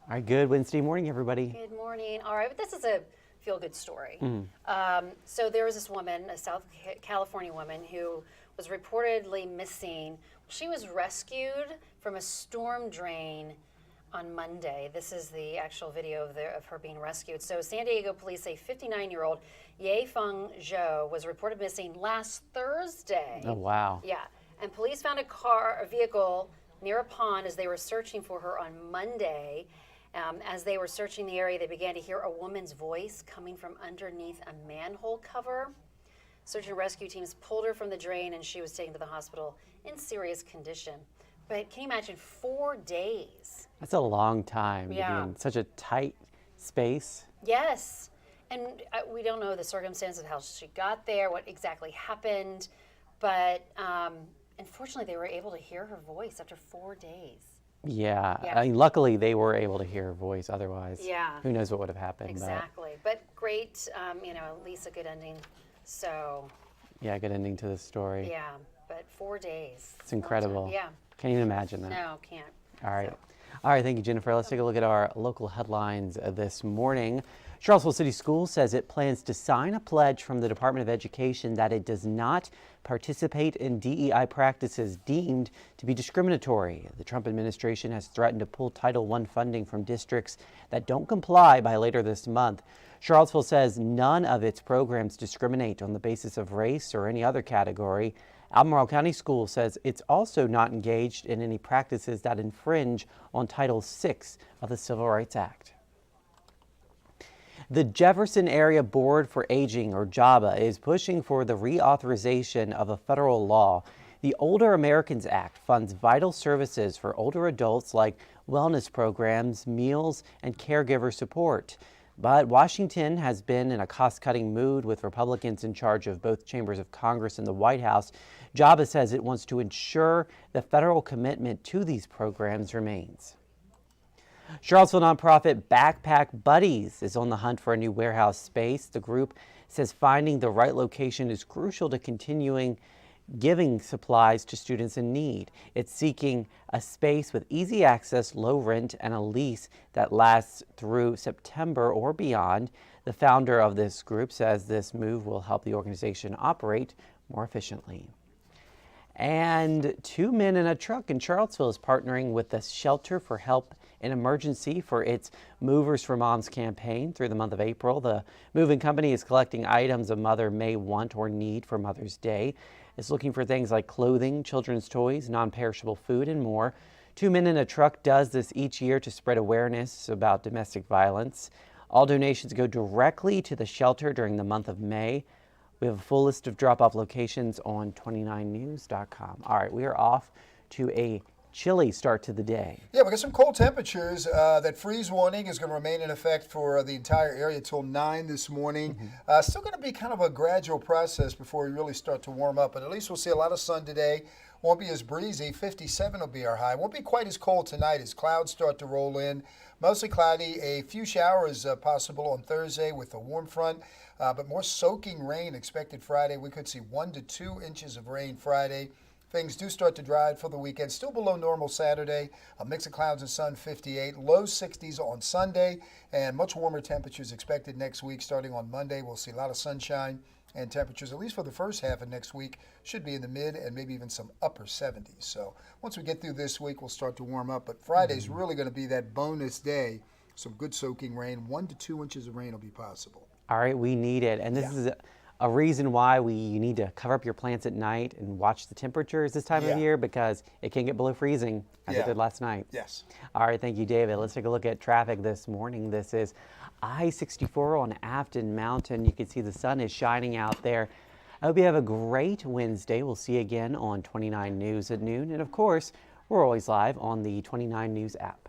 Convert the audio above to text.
All right, good Wednesday morning, everybody. Good morning. All right, but this is a feel-good story. So there was this woman, a South California woman, who was reportedly missing. She was rescued from a storm drain on Monday. This is the actual video of her being rescued. So San Diego police say 59-year-old Ye-Feng Zhou was reported missing last Thursday. Oh, wow. Yeah, and police found a vehicle near a pond as they were searching for her on Monday. As they were searching the area, they began to hear a woman's voice coming from underneath a manhole cover. Search and rescue teams pulled her from the drain, and she was taken to the hospital in serious condition. But can you imagine 4 days? That's a long time to be Yeah. in such a tight space. Yes. And we don't know the circumstances of how she got there, what exactly happened. But unfortunately, they were able to hear her voice after 4 days. Yeah. Yeah. I mean, luckily they were able to hear her voice. Otherwise, Yeah. who knows what would have happened. Exactly. But great, at least a good ending. So, But yeah, good ending to the story. yeah, but 4 days. It's incredible. Yeah. Can't even imagine that. No, can't. All right. So. All right, thank you, Jennifer. Let's take a look at our local headlines this morning. Charlottesville City Schools says it plans to sign a pledge from the Department of Education that it does not participate in DEI practices deemed to be discriminatory. The Trump administration has threatened to pull Title I funding from districts that don't comply by later this month. Charlottesville says none of its programs discriminate on the basis of race or any other category. Albemarle County School says it's also not engaged in any practices that infringe on Title VI of the Civil Rights Act. The Jefferson Area Board for Aging, or JABA, is pushing for the reauthorization of a federal law. The Older Americans Act funds vital services for older adults like wellness programs, meals, and caregiver support. But Washington has been in a cost-cutting mood with Republicans in charge of both chambers of Congress and the White House. JABA says it wants to ensure the federal commitment to these programs remains. Charlottesville nonprofit Backpack Buddies is on the hunt for a new warehouse space. The group says finding the right location is crucial to continuing giving supplies to students in need. It's seeking a space with easy access, low rent, and a lease that lasts through September or beyond. The founder of this group says this move will help the organization operate more efficiently. And 2 men in a truck in Charlottesville is partnering with the Shelter for Help in Emergency for its Movers for Moms campaign through the month of April. The moving company is collecting items a mother may want or need for Mother's Day. It's looking for things like clothing, children's toys, non-perishable food, and more. 2 Men in a Truck does this each year to spread awareness about domestic violence. All donations go directly to the shelter during the month of May. We have a full list of drop-off locations on 29news.com. All right, we are off to a chilly start to the day. Yeah, we got some cold temperatures. That freeze warning is going to remain in effect for the entire area till 9 this morning. Still going to be kind of a gradual process before we really start to warm up, but at least we'll see a lot of sun today. Won't be as breezy. 57 will be our high. Won't be quite as cold tonight as clouds start to roll in. Mostly cloudy. A few showers possible on Thursday with a warm front, but more soaking rain expected Friday. We could see 1 to 2 inches of rain Friday. Things do start to dry out for the weekend. Still below normal Saturday. A mix of clouds and sun, 58. Low 60s on Sunday. And much warmer temperatures expected next week. Starting on Monday, we'll see a lot of sunshine. And temperatures, at least for the first half of next week, should be in the mid and maybe even some upper 70s. So once we get through this week, we'll start to warm up. But Friday's really going to be that bonus day. Some good soaking rain. 1 to 2 inches of rain will be possible. All right, we need it. And this is a reason why you need to cover up your plants at night and watch the temperatures this time of year, because it can get below freezing as it did last night. Yes. All right, thank you, David. Let's take a look at traffic this morning. This is I-64 on Afton Mountain. You can see the sun is shining out there. I hope you have a great Wednesday. We'll see you again on 29 News at noon. And of course, we're always live on the 29 News app.